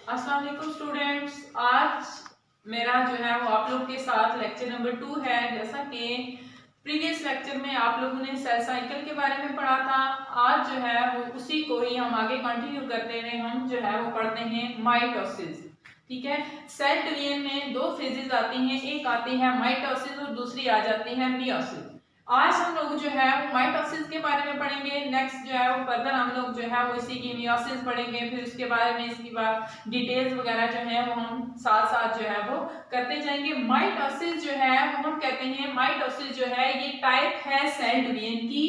अस्सलाम वालेकुम स्टूडेंट्स। आज मेरा जो है वो आप लोग के साथ लेक्चर नंबर 2 है। जैसा कि प्रीवियस लेक्चर में आप लोगों ने सेल साइकिल के बारे में पढ़ा था, आज जो है वो उसी को ही हम आगे कंटिन्यू करते हुए हम जो है वो पढ़ते हैं माइटोसिस। ठीक है, सेल डिवीजन में दो फेजेस आती हैं, एक आती है माइटोसिस और दूसरी आ जाती है मियोसिस। आज हम लोग जो है वो माइटोसिस के बारे में पढ़ेंगे। नेक्स्ट जो है वो फर्दर हम लोग जो है वो इसी की मियोसिस पढ़ेंगे, फिर उसके बारे में इसकी बात डिटेल्स वगैरह जो है वो हम साथ साथ जो है वो करते जाएंगे। माइटोसिस जो है वो हम कहते हैं, माइटोसिस जो है ये टाइप है सेल डिवीजन की,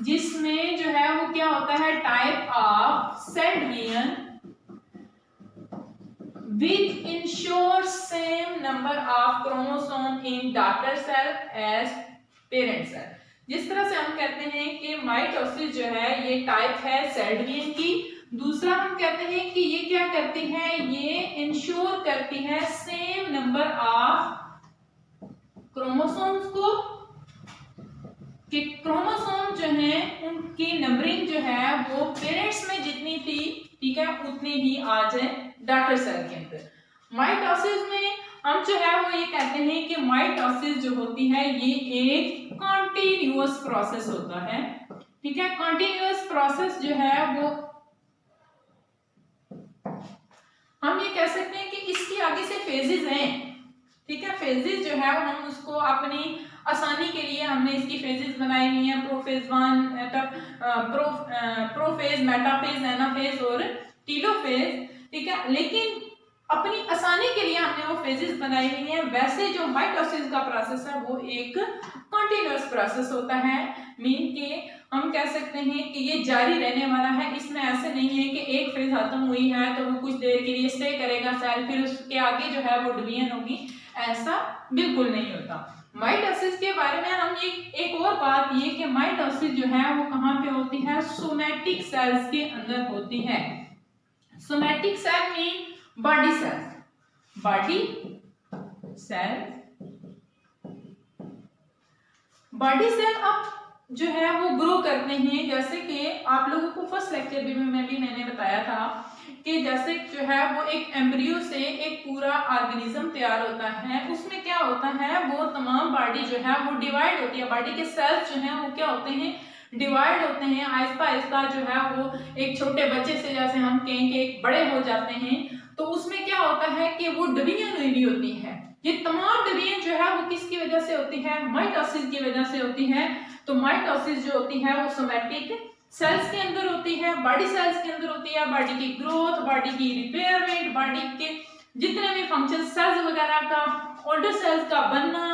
जिसमें जो है वो क्या होता है, type of cell division which ensures same number of chromosome in daughter cell as parent cell। जिस तरह से हम कहते हैं कि माइटोसिस जो है ये टाइप है सेल डिवीजन की, दूसरा हम कहते हैं कि ये क्या करती है, ये इंश्योर करती है सेम नंबर ऑफ क्रोमोसोम्स को, कि क्रोमोसोम जो है उनकी नंबरिंग जो है वो पेरेंट्स में जितनी थी, ठीक है, उतनी ही आ जाए डॉटर सेल के अंदर। माइटोसिस में हम जो है वो ये कहते हैं कि माइटोसिस जो होती है ये एक कॉन्टिन्यूअस प्रोसेस होता है। ठीक है, कॉन्टिन्यूअस प्रोसेस जो है वो हम ये कह सकते हैं कि इसकी आगे से फेजेस हैं। ठीक है, फेजेस जो है वो हम उसको अपनी आसानी के लिए हमने इसकी फेजेस बनाई हुई है, प्रोफेज 1, प्रोफेज, मेटाफेज, एनाफेज और टीलोफेज। ठीक है, लेकिन अपनी आसानी के लिए हमने वो फेजेस बनाई हुई हैं। वैसे जो माइटोसिस का प्रोसेस है वो एक कंटिन्यूअस प्रोसेस होता है, मीन के हम कह सकते हैं कि ये जारी रहने वाला है। इसमें ऐसे नहीं है कि एक फेज खत्म हुई है तो वो कुछ देर के लिए स्टे करेगा सेल, फिर उसके आगे जो है वो डिवीजन होगी, ऐसा बिल्कुल नहीं होता। माइटोसिस के बारे में हम ये एक और बात ये कि माइटोसिस जो है वो कहाँ पे होती है, सोमैटिक सेल्स के अंदर होती है। Somatic cell mean body cells, body cell, body cell अब जो है वो ग्रो करते हैं। जैसे कि आप लोगों को फर्स्ट लेक्चर में भी मैंने बताया था कि जैसे जो है वो एक एम्ब्रियो से एक पूरा ऑर्गेनिज्म तैयार होता है, उसमें क्या होता है, वो तमाम बॉडी जो है वो डिवाइड होती है, बॉडी के सेल्स जो हैं वो क्या होते हैं, डिवाइड होते हैं आहिस्ता आहिस्ता, जो है वो एक छोटे बच्चे से जैसे हम कहें कि एक बड़े हो जाते हैं, तो उसमें क्या होता है कि वो डिवीजन हुई होती है। ये तमाम डिवीजन जो है वो किसकी वजह से होती है, माइटोसिस की वजह से होती है। तो माइटोसिस जो होती है वो सोमैटिक सेल्स के अंदर होती है, बॉडी सेल्स के अंदर होती है। बॉडी की ग्रोथ, बॉडी की रिपेयरमेंट, बॉडी के जितने भी फंक्शन, सेल्स वगैरह का, ओल्डर सेल्स का बनना,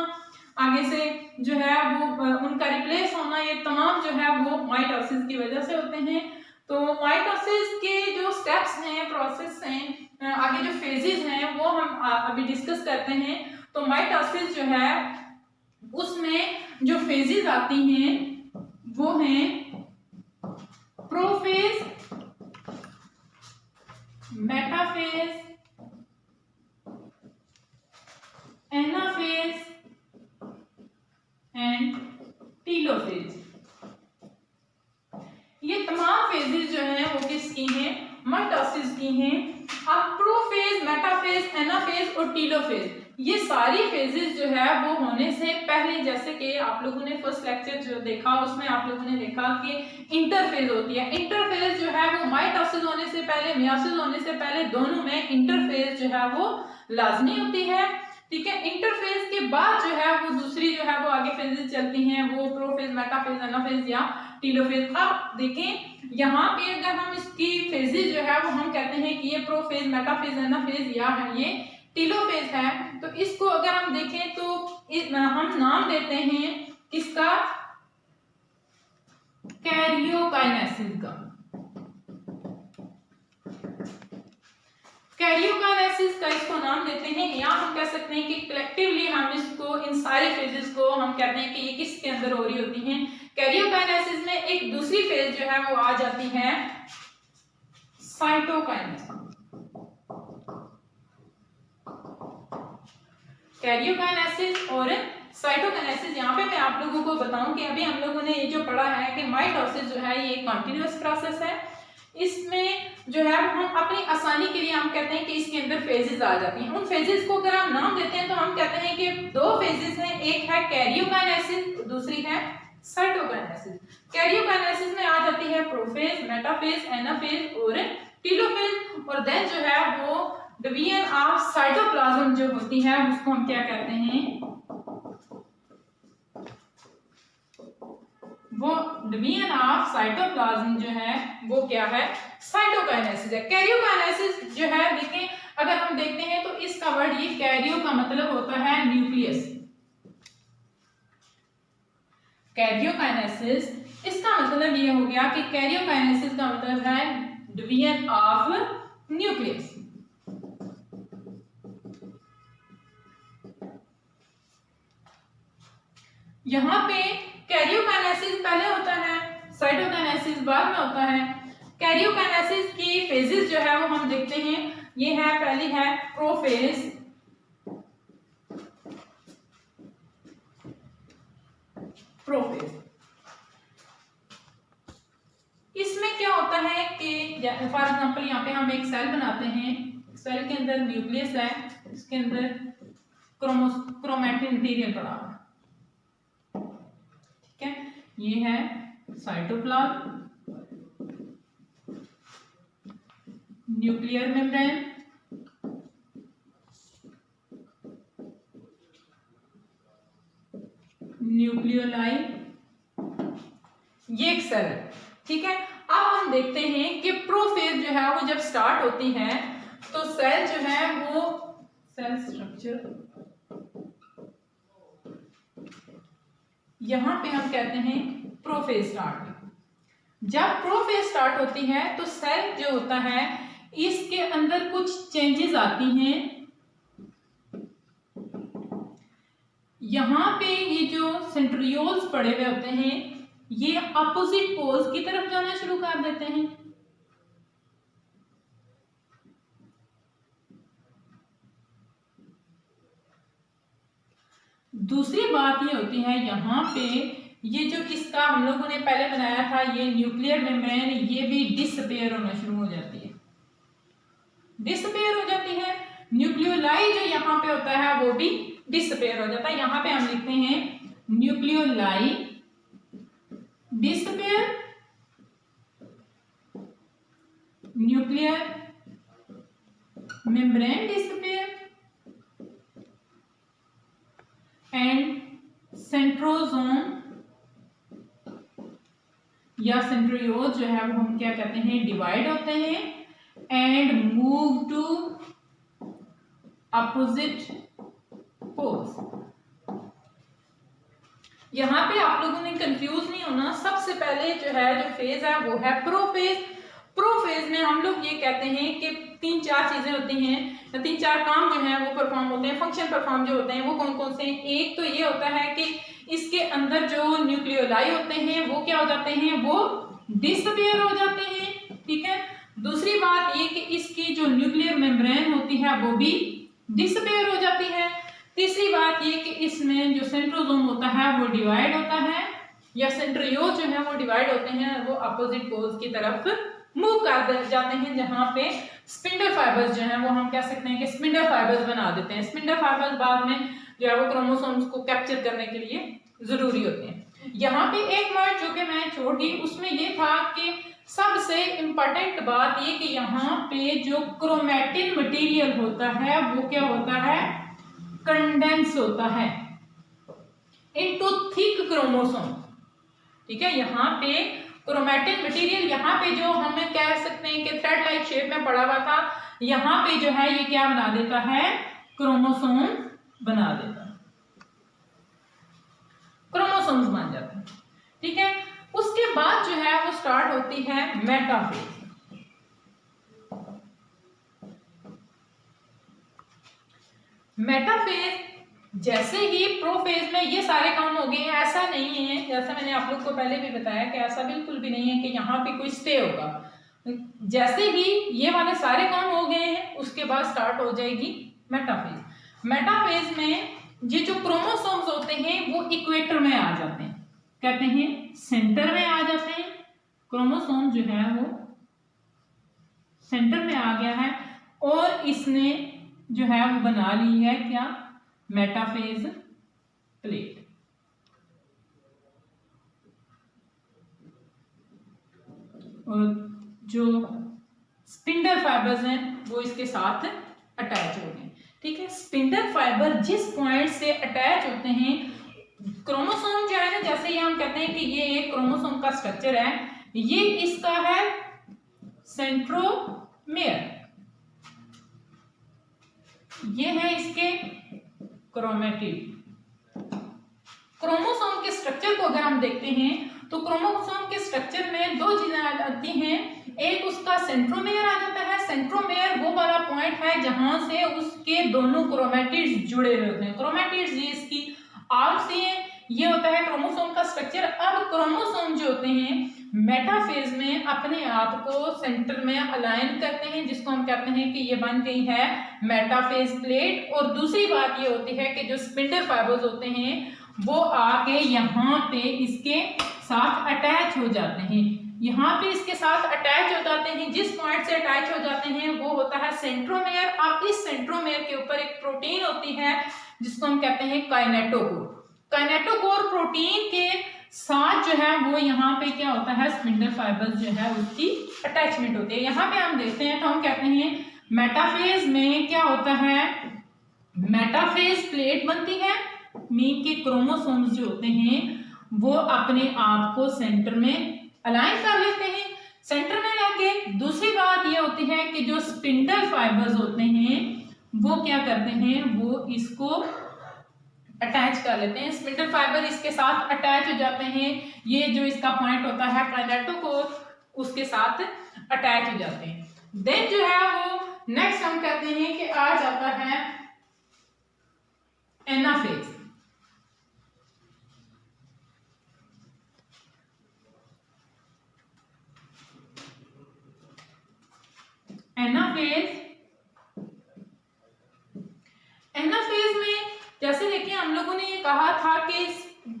आगे से जो है वो उनका रिप्लेस होना, ये तमाम जो है वो माइटोसिस की वजह से होते हैं। तो माइटोसिस के जो स्टेप्स हैं, प्रोसेस हैं, आगे जो फेजेस हैं वो हम अभी डिस्कस करते हैं। तो माइटोसिस जो है उसमें जो फेजेस आती हैं वो हैं prophase, metaphase, anaphase and telophase. ये तमाम फेजेस जो हैं वो किसकी हैं, माइटोसिस की हैं। अब प्रोफेज, मेटाफेज, एनाफेज और टीलोफेज, ये सारी फेजेस जो है वो होने से पहले, जैसे कि आप लोगों ने फर्स्ट लेक्चर जो देखा उसमें आप लोगों ने देखा कि इंटरफेज होती है। इंटरफेज जो है वो माइटोसिस होने से पहले, मियोसिस होने से पहले, दोनों में इंटरफेज जो है वो लाजमी होती है। ठीक है, इंटरफेज के बाद जो है वो दूसरी जो है वो आगे फेजेस चलती हैं, वो प्रोफेज, मेटाफेज, एनाफेज या टीलोफेज। अब देखें यहाँ पे अगर हम इसकी फेजेस जो है वो हम कहते हैं कि ये प्रोफेज, मेटाफेज, एनाफेज या ये टीलोफेज है, तो इसको अगर हम देखें तो हम नाम देते हैं इसका कैरियोकाइनेसिस का। कैरियोकाइनेसिस का इसको नाम देते हैं, या हम कह सकते हैं कि कलेक्टिवली हम इसको, इन सारी फेजेस को हम कहते हैं कि ये किसके अंदर हो रही होती हैं। कैरियोकाइनेसिस में एक दूसरी फेज जो है वो आ जाती है साइटोकाइनेसिस। कैरियोकाइनेसिस और साइटोकाइनेसिस, यहाँ पे मैं आप लोगों को बताऊं कि अभी हम लोगों ने ये जो पढ़ा है कि माइटोसिस जो है ये कंटिन्यूअस प्रोसेस है। इसमें जो है हम अपनी आसानी के लिए हम कहते हैं कि इसके अंदर फेजेस आ जाती हैं। उन फेजेस को अगर हम नाम देते हैं तो हम कहते हैं कि दो फेजेस हैं, एक है कैरियोकाइनेसिस, दूसरी है साइटोकाइनेसिस। कैरियोकाइनेसिस में आ जाती है प्रोफेज, मेटाफेज, एनाफेज और टेलोफेज। और देन जो है वो डिवीजन ऑफ साइटोप्लाज्म जो होती है उसको हम क्या कहते हैं, वो डिवीजन ऑफ साइटोप्लाज्म जो है वो क्या है, साइटोकाइनेसिस है। कैरियोकाइनेसिस जो है देखें, अगर हम देखते हैं तो इसका वर्ड ये कैरियो का मतलब होता है न्यूक्लियस। कैरियोकाइनेसिस इसका मतलब ये हो गया कि कैरियोकाइनेसिस का मतलब है डिवीजन ऑफ न्यूक्लियस। यहां पे कैरियोकाइनेसिस पहले होता है, साइटोकाइनेसिस बाद में होता है। कैरियोकाइनेसिस की फेजेस जो है वो हम देखते हैं, ये है पहली है प्रोफेज, इसमें क्या होता है कि फॉर एग्जांपल यहाँ पे हम एक सेल बनाते हैं, सेल के अंदर न्यूक्लियस है, इसके अंदर क्रोमैटिन मटेरियल पड़ा हुआ है, ठीक है, ये है साइटोप्लाज्म, न्यूक्लियर मेम्ब्रेन, न्यूक्लियोलाई, ये एक सेल है, ठीक है। अब हम देखते हैं कि प्रोफेज जो है वो जब स्टार्ट होती है तो सेल जो है वो सेल स्ट्रक्चर, यहां पे हम कहते हैं प्रोफेज स्टार्ट। जब प्रोफेज स्टार्ट होती है तो सेल जो होता है इसके अंदर कुछ चेंजेस आती हैं। यहां पे ये जो सेंट्रियोल्स पड़े हुए होते हैं ये अपोजिट पोल्स की तरफ जाना शुरू कर देते हैं। दूसरी बात ये होती है यहां पे ये जो इसका हम लोगों ने पहले बनाया था ये न्यूक्लियर मेम्ब्रेन, ये भी डिसअपीयर होना शुरू हो जाती है, डिसअपीयर हो जाती है। न्यूक्लियोलाई जो यहाँ पे होता है वो भी डिसअपीयर हो जाता है। यहाँ पे हम लिखते हैं nucleoli disappear, nuclear membrane disappear and centrosome या सेंट्रियोल जो है वो हम क्या कहते हैं, डिवाइड होते हैं and move to opposite poles. यहां पे आप लोगों ने कंफ्यूज नहीं होना, सबसे पहले जो है जो फेज है वो है प्रोफेज। प्रोफेज में हम लोग ये कहते हैं कि 3-4 चीजें होती हैं, 3-4 काम जो हैं वो परफॉर्म होते हैं, फंक्शन परफॉर्म जो होते हैं वो कौन कौन से हैं। एक तो ये होता है कि इसके अंदर जो न्यूक्लियोलाई होते हैं वो क्या हो जाते हैं, वो डिसअपीयर हो जाते हैं, ठीक है। दूसरी बात ये कि इसकी जो न्यूक्लियर मेम्ब्रेन होती है वो भी डिसअपीयर हो जाती है। तीसरी बात ये कि इसमें जो सेंट्रोसोम होता है वो डिवाइड होता है, या सेंट्रियोल जो है वो डिवाइड होते हैं, वो अपोजिट पोल्स की तरफ मूव कर जाते हैं, जहां पे स्पिंडल फाइबर्स जो हैं वो हम कह सकते हैं कि स्पिंडल फाइबर्स बना देते हैं। स्पिंडल फाइबर्स बाद में जो है वो क्रोमोसोम्स को कैप्चर करने के लिए जरूरी होते हैं। यहाँ पे एक वर्ड जो कि मैं छोड़ दी उसमें ये था कि सबसे इंपॉर्टेंट बात ये कि यहाँ पे जो क्रोमैटिन मटेरियल होता है वो क्या होता है, कंडेंस होता है इनटू थिक क्रोमोसोम, ठीक है। यहाँ पे क्रोमैटिन मटेरियल यहाँ पे जो हमें कह सकते हैं कि थ्रेड लाइक शेप में पड़ा हुआ था, यहाँ पे जो है ये क्या बना देता है, क्रोमोसोम बना देता है, क्रोमोसोम्स बन जाते हैं, ठीक है। उसके बाद जो है वो स्टार्ट होती है मेटाफेज। मेटाफेज जैसे ही प्रोफेज में ये सारे काम हो गए हैं, ऐसा नहीं है, जैसा मैंने आप लोग को पहले भी बताया कि ऐसा बिल्कुल भी नहीं है कि यहाँ पे कोई स्टे होगा। जैसे ही ये वाले सारे काम हो गए हैं उसके बाद स्टार्ट हो जाएगी मेटाफेज। मेटाफेज में ये जो क्रोमोसोम्स होते हैं वो इक्वेटर में आ जाते हैं, कहते हैं सेंटर में आ जाते हैं, क्रोमोसोम जो है वो सेंटर में आ गया है और इसने जो है वो बना ली है क्या, मेटाफेज प्लेट। और जो स्पिंडल फाइबर्स हैं वो इसके साथ अटैच हो गए। ठीक है, स्पिंडल फाइबर जिस पॉइंट से अटैच होते हैं, क्रोमोसोम जो है ना, जैसे ये हम कहते हैं कि ये एक क्रोमोसोम का स्ट्रक्चर है, ये इसका है सेंट्रोमेयर, ये है इसके क्रोमेटिड। क्रोमोसोम के स्ट्रक्चर को अगर हम देखते हैं तो क्रोमोसोम के स्ट्रक्चर में दो चीजें आती हैं, एक उसका सेंट्रोमेयर आ जाता है। सेंट्रोमेयर वो वाला पॉइंट है जहां से उसके दोनों क्रोमेटिड्स जुड़े हुए होते हैं। क्रोमेटिड्स ये इसकी आर्म्स हैं, ये होता है क्रोमोसोम का स्ट्रक्चर। अब क्रोमोसोम जो होते हैं मेटाफेज में अपने आप को सेंटर में अलाइन करते हैं, जिसको हम कहते हैं कि ये बन गई है मेटाफेज प्लेट। और दूसरी बात ये होती है कि जो स्पिंडल फाइबर्स होते हैं वो आके यहाँ पे इसके साथ अटैच हो जाते हैं, यहाँ पे इसके साथ अटैच हो जाते हैं। जिस पॉइंट से अटैच हो जाते हैं वो होता है सेंट्रोमेयर। अब इस सेंट्रोमेयर के ऊपर एक प्रोटीन होती है जिसको हम कहते हैं काइनेटोकोर। काइनेटोकोर प्रोटीन के साथ जो है वो यहाँ पे क्या होता है, स्पिंडल फाइबर्स जो है उसकी अटैचमेंट होती है। यहाँ पे हम देखते हैं तो हम कहते हैं मेटाफेज में क्या होता है, मेटाफेज प्लेट बनती है, मीन के क्रोमोसोम्स जो होते हैं वो अपने आप को सेंटर में अलाइन कर लेते हैं, सेंटर में लाके। दूसरी बात ये होती है कि जो स्पिंडल फाइबर्स होते हैं वो क्या करते हैं, वो इसको अटैच कर लेते हैं। स्पिंडल फाइबर इसके साथ अटैच हो जाते हैं, ये जो इसका पॉइंट होता है काइनेटोकोर उसके साथ अटैच हो जाते हैं। देन जो है वो नेक्स्ट हम कहते हैं कि आ जाता है एनाफेज। एनाफेज में जैसे देखिए हम लोगों ने ये कहा था कि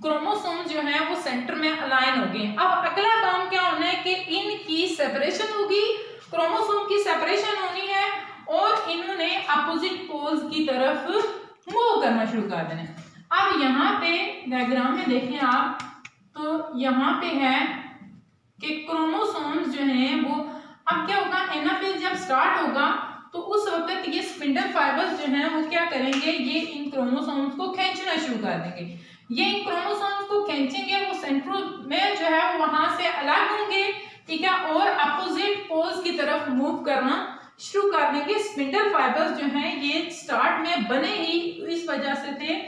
क्रोमोसोम जो है वो सेंटर में अलाइन हो गए। अब अगला काम क्या होना है कि इनकी सेपरेशन होगी, क्रोमोसोम की सेपरेशन होनी है और इन्होंने अपोजिट पोल्स की तरफ मूव करना शुरू कर देना है। अब यहाँ पे डायग्राम में देखें आप तो यहाँ पे है कि क्रोमोसोम्स जो हैं वो अब क्या होगा, एनाफेज जब स्टार्ट होगा तो उस वक्त ये स्पिंडल फाइबर्स जो हैं वो क्या करेंगे, ये इन क्रोमोसोम्स को खींचना शुरू कर देंगे। ये इन क्रोमोसोम्स को खींचेंगे, वो सेंट्रोमेयर जो है वो वहां से अलग होंगे, ठीक है, और अपोजिट पोल्स की तरफ मूव करना शुरू कर देंगे। स्पिंडल फाइबर्स जो हैं ये स्टार्ट में बने ही इस वजह से थे,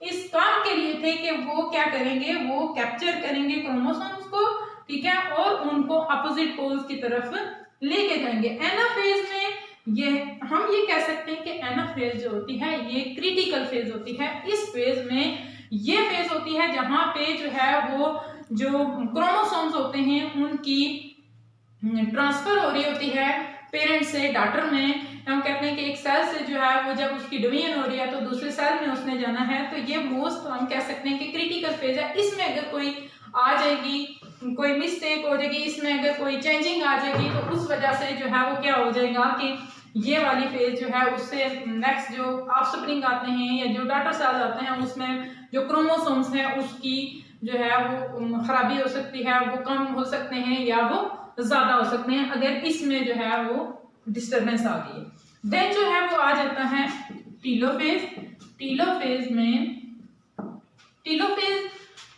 इस काम के लिए थे कि वो क्या करेंगे, वो कैप्चर करेंगे क्रोमोसोम्स को, ठीक है, और उनको अपोजिट पोल्स की तरफ लेके जाएंगे। एनाफेज में ये हम ये कह सकते हैं कि एनाफेज जो होती है ये क्रिटिकल फेज होती है। इस फेज में ये फेज होती है जहां पे जो है वो जो क्रोमोसोम्स होते हैं उनकी ट्रांसफर हो रही होती है पेरेंट से डॉटर में। हम कहते हैं कि एक सेल से जो है वो जब उसकी डिवीजन हो रही है तो दूसरे सेल में उसने जाना है, तो ये मोस्ट हम कह सकते हैं कि क्रिटिकल फेज है। इसमें अगर कोई आ जाएगी, कोई मिस्टेक हो जाएगी, इसमें अगर कोई चेंजिंग आ जाएगी तो उस वजह से जो है वो क्या हो जाएगा कि ये वाली फेज जो है उससे नेक्स्ट जो ऑफस्प्रिंग आते हैं या जो डॉटर सेल्स आते हैं उसमें जो क्रोमोसोम्स हैं उसकी जो है वो खराबी हो सकती है, वो कम हो सकते हैं या वो ज्यादा हो सकते हैं अगर इसमें जो है वो डिस्टर्बेंस आ गई है। देन जो है वो आ जाता है टीलोफेज। टीलोफेज में टीलोफेज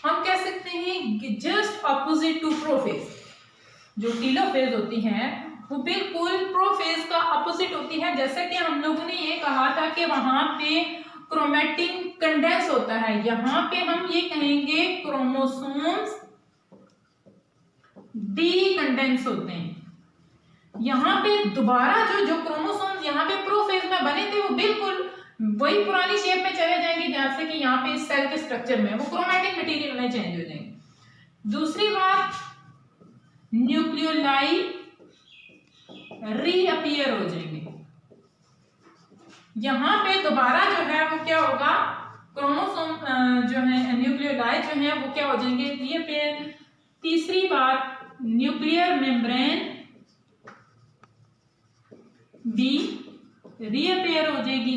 हम कह सकते हैं जस्ट ऑपोजिट टू प्रोफेज। जो टीलोफेज होती है वो बिल्कुल प्रोफेज का अपोजिट होती है। जैसे कि हम लोगों ने ये कहा था कि वहां पे क्रोमैटिन कंडेंस होता है, यहाँ पे हम ये कहेंगे क्रोमोसोम्स डीकंडेंस होते हैं। यहाँ पे दोबारा जो क्रोमोसोम्स यहाँ पे प्रोफेज में बने थे वो बिल्कुल वही पुरानी शेप में चले जाएंगे जैसे कि यहाँ पे इस सेल के स्ट्रक्चर में वो क्रोमैटिक मटेरियल में चेंज हो जाएंगे। दूसरी बात, न्यूक्लियोलाई रीअपीयर हो जाएंगे। यहाँ पे दोबारा जो है वो क्या होगा, क्रोमोसोम जो है न्यूक्लियोलाई जो है वो क्या हो जाएंगे रीअपीयर। तीसरी बात, न्यूक्लियर मेम्ब्रेन बी रीअपेयर हो जाएगी।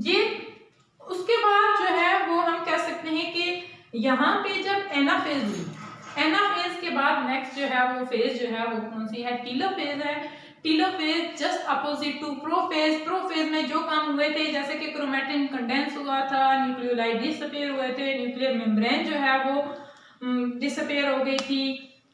ये उसके बाद जो है वो हम कह सकते हैं कि यहाँ पे जब एनाफेज हुई, एनाफेज के बाद नेक्स्ट जो है वो फेज जो है वो कौन सी है, टीलोफेज है। Telophase just opposite to prophase. Prophase में जो काम हुए थे जैसे कि क्रोमैटिन कंडेंस हुआ था, न्यूक्लियोलाइड डिसअपीयर हुए थे, न्यूक्लियर मेम्ब्रेन जो है वो डिसअपीयर हो गई थी,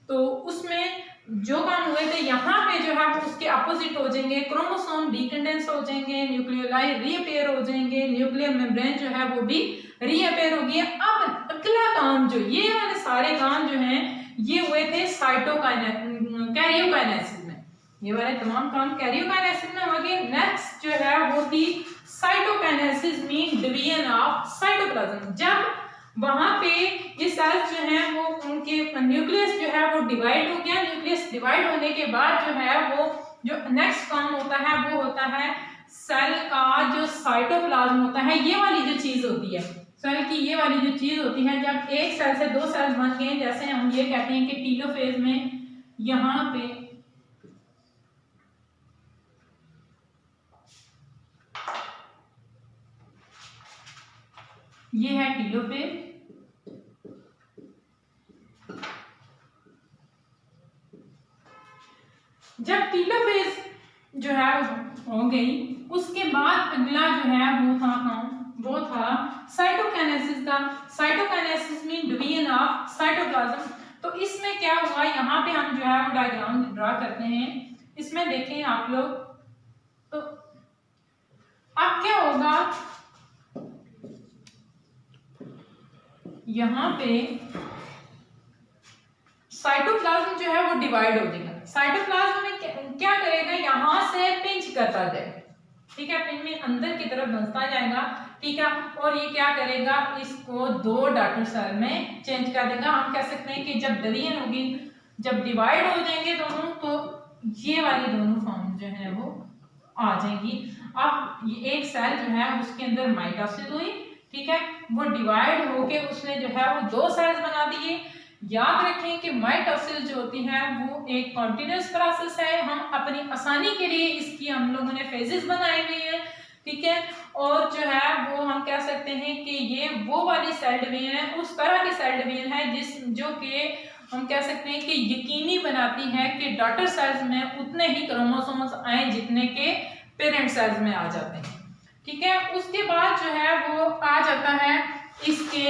तो उसमें जो काम हुए थे यहाँ पे जो है वो उसके अपोजिट हो जाएंगे। क्रोमोसोम डीकंडेंस हो जाएंगे, न्यूक्लियोलाइड रीअपेयर हो जाएंगे, न्यूक्लियर मेम्ब्रेन जो है वो भी रीअपेयर होगी। अब अगला काम जो ये वाले सारे काम जो हैं ये हुए थे कैरियोकाइनेसिस में, ये वाले तमाम काम कैरियोकाइनेसिस में हो गए। नेक्स्ट जो है वो थी cytokinesis, mean division of cytoplasm. जब वहां पे ये सेल्स जो हैं वो उनके न्यूक्लियस जो है वो डिवाइड हो गया। न्यूक्लियस डिवाइड होने के बाद जो है वो जो नेक्स्ट काम होता है वो होता है सेल का जो साइटोप्लाज्म होता है, ये वाली जो चीज होती है सेल की, ये वाली जो चीज होती है, जब एक सेल से दो सेल बन गए, जैसे हम ये कहते हैं कि टीलोफेज में यहाँ पे ये है टीलोफेज। जब टीलोफेज जो है हो गई उसके बाद अगला जो है वो था साइटोकाइनेसिस का। Cytokinesis mean division of cytoplasm. तो इसमें क्या हुआ, यहाँ पे हम जो है वो डायग्राम ड्रा करते हैं। इसमें देखें आप लोग, तो अब क्या होगा, यहाँ पे साइटोप्लाज्म जो है वो डिवाइड हो जाएगा। साइटोप्लाज्म में क्या करेगा, यहाँ से पिंच करता जाएगा, ठीक है, पिंच में अंदर की तरफ बनता जाएगा, ठीक है, और ये क्या करेगा, इसको दो डॉटर सेल में चेंज कर देगा। हम कह सकते हैं कि जब डिवीजन होगी, जब डिवाइड हो जाएंगे दोनों, तो ये वाली दोनों फॉर्म जो है वो आ जाएंगी। अब ये एक सेल जो है उसके अंदर माइटोसिस हुई, ठीक है, वो डिवाइड होके उसने जो है वो दो सेल्स बना दिए। याद रखें कि माइटोसिस जो होती है वो एक कॉन्टिन्यूअस प्रोसेस है। हम अपनी आसानी के लिए इसकी हम लोगों ने फेजेस बनाए हुए हैं, ठीक है, और जो है वो हम कह सकते हैं कि ये वो वाली सेल डिवीजन है, उस तरह की सेल डिवीजन है जो कि हम कह सकते हैं कि यकीनी बनाती है कि डॉटर सेल्स में उतने ही क्रोमोसोम्स आए जितने के पेरेंट सेल्स में आ जाते हैं, ठीक है। उसके बाद जो है वो आ जाता है इसके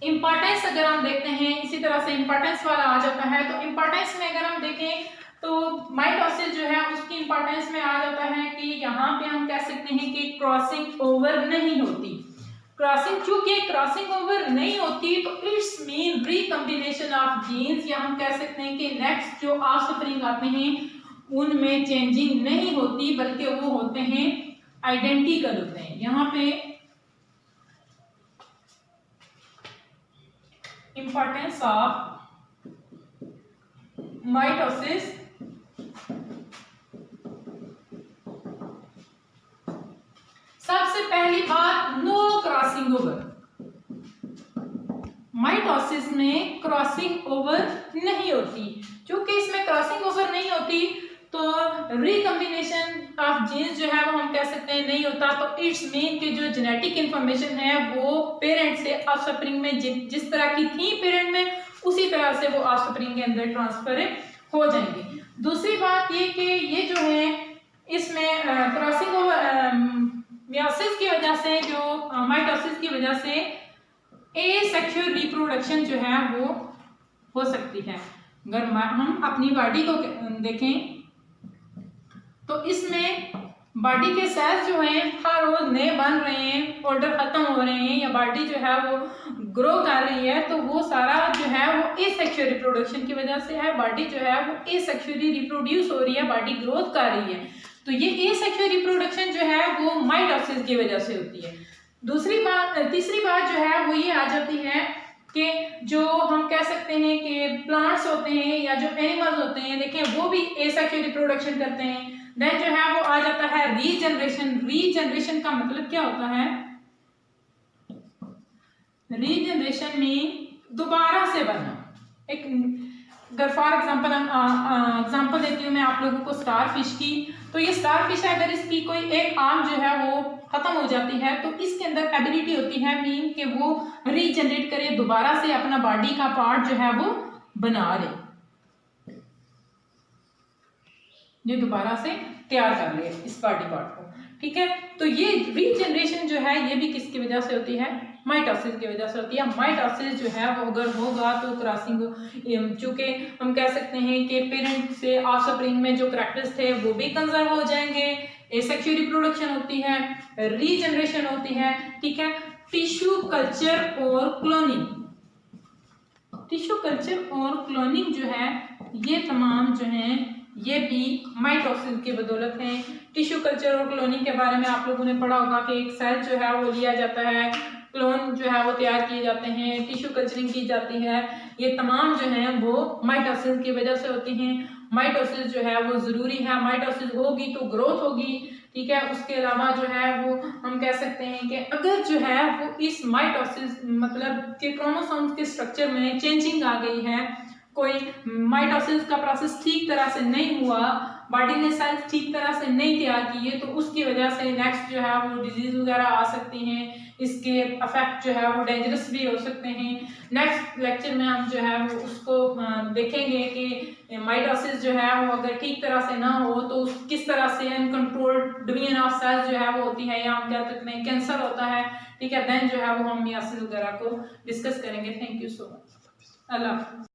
इंपॉर्टेंस। अगर हम देखते हैं इसी तरह से इंपॉर्टेंस वाला आ जाता है, तो इंपॉर्टेंस में अगर हम देखें तो माइटोसिस जो है उसकी इंपॉर्टेंस में आ जाता है कि यहाँ पे हम कह सकते हैं कि क्रॉसिंग ओवर नहीं होती। चूंकि क्रॉसिंग ओवर नहीं होती तो it's mean recombination of genes, या हम कह सकते हैं कि नेक्स्ट जो ऑफस्प्रिंग आते हैं उनमें चेंजिंग नहीं होती, बल्कि वो होते हैं आइडेंटिकल होते हैं। यहाँ पे इंपॉर्टेंस ऑफ माइटोसिस, सबसे पहली बात नो क्रॉसिंग ओवर। माइटोसिस में क्रॉसिंग ओवर नहीं होती। क्योंकि इसमें क्रॉसिंग ओवर नहीं होती तो रिकॉम्बिनेशन ऑफ जीन्स जो है वो हम कह सकते हैं नहीं होता। तो इट्स मीन कि जो जेनेटिक इंफॉर्मेशन है वो पेरेंट से ऑफस्प्रिंग में जिस तरह की थी पेरेंट में, उसी तरह से वो ऑफस्प्रिंग के अंदर ट्रांसफर हो जाएंगी। दूसरी बात ये कि ये जो है इसमें क्रॉसिंग ओवर मियोसिस की वजह से, जो माइटोसिस की वजह से एसेक्सुअल रिप्रोडक्शन जो है वो हो सकती है। अगर हम अपनी बॉडी को देखें तो इसमें बॉडी के सेल्स जो हैं हर रोज नए बन रहे हैं, ऑर्डर खत्म हो रहे हैं, या बॉडी जो है वो ग्रो कर रही है, तो वो सारा जो है वो एसेक्सुअल रिप्रोडक्शन की वजह से है। बॉडी जो है वो एसेक्सुअली रिप्रोड्यूस हो रही है, बॉडी ग्रोथ कर रही है, तो ये एसेक्सुअल रिप्रोडक्शन जो है वो माइटोसिस की वजह से होती है। तीसरी बात जो है वो ये आ जाती है कि जो हम कह सकते हैं कि प्लांट्स होते हैं या जो एनिमल्स होते हैं, देखें वो भी एसेक्सुअल रिप्रोडक्शन करते हैं। देन जो है वो आ जाता है रीजनरेशन। रीजनरेशन का मतलब क्या होता है, रीजनरेशन मीन दोबारा से बनना। एक अगर फॉर एग्जाम्पल एग्जाम्पल देती हूँ मैं आप लोगों को स्टार फिश की, तो ये स्टार फिश है, अगर इसकी कोई एक आर्म जो है वो खत्म हो जाती है तो इसके अंदर एबिलिटी होती है मीन कि वो रीजनरेट करे, दोबारा से अपना बॉडी का पार्ट जो है वो बना ले, ये दोबारा से तैयार कर ले इस बॉडी पार्ट को। ठीक है, तो ये रीजनरेशन जो है ये भी किसकी वजह से होती है, माइटोसिस की वजह से होती है। माइटोसिस जो है वो अगर होगा तो क्रॉसिंग, चूंकि हम कह सकते हैं कि पेरेंट से ऑफस्प्रिंग में जो कैरेक्टर्स थे वो भी कंजर्व हो जाएंगे, एसेक्सुअल रिप्रोडक्शन होती है, रीजनरेशन होती है। ठीक है, टिश्यू कल्चर और क्लोनिंग, टिश्यू कल्चर और क्लोनिंग जो है ये तमाम जो हैं ये भी माइटोसिस की बदौलत है। टिश्यू कल्चर और क्लोनिंग के बारे में आप लोगों ने पढ़ा होगा कि एक सेल जो है वो लिया जाता है, क्लोन जो है वो तैयार किए जाते हैं, टिश्यू कल्चरिंग की जाती है, ये तमाम जो है वो माइटोसिस की वजह से होती हैं। माइटोसिस जो है वो जरूरी है, माइटोसिस होगी तो ग्रोथ होगी। ठीक है, उसके अलावा जो है वो हम कह सकते हैं कि अगर जो है वो इस माइटोसिस मतलब के क्रोमोसोम्स के स्ट्रक्चर में चेंजिंग आ गई है, कोई माइटोसिस का प्रोसेस ठीक तरह से नहीं हुआ, बॉडी ने सेल्स ठीक तरह से नहीं तैयार किए, तो उसकी वजह से नेक्स्ट जो है वो डिजीज वगैरह आ सकती हैं, इसके अफेक्ट जो है वो डेंजरस भी हो सकते हैं। नेक्स्ट लेक्चर में हम जो है वो उसको देखेंगे कि माइटोसिस जो है वो अगर ठीक तरह से ना हो तो किस तरह से अनकंट्रोल्ड डिवीजन ऑफ सेल्स जो है वो होती है, या हम कह सकते हैं कैंसर होता है। ठीक है, देन जो है वो हम मियासिस वगैरह को डिस्कस करेंगे। Thank you so much, Allah.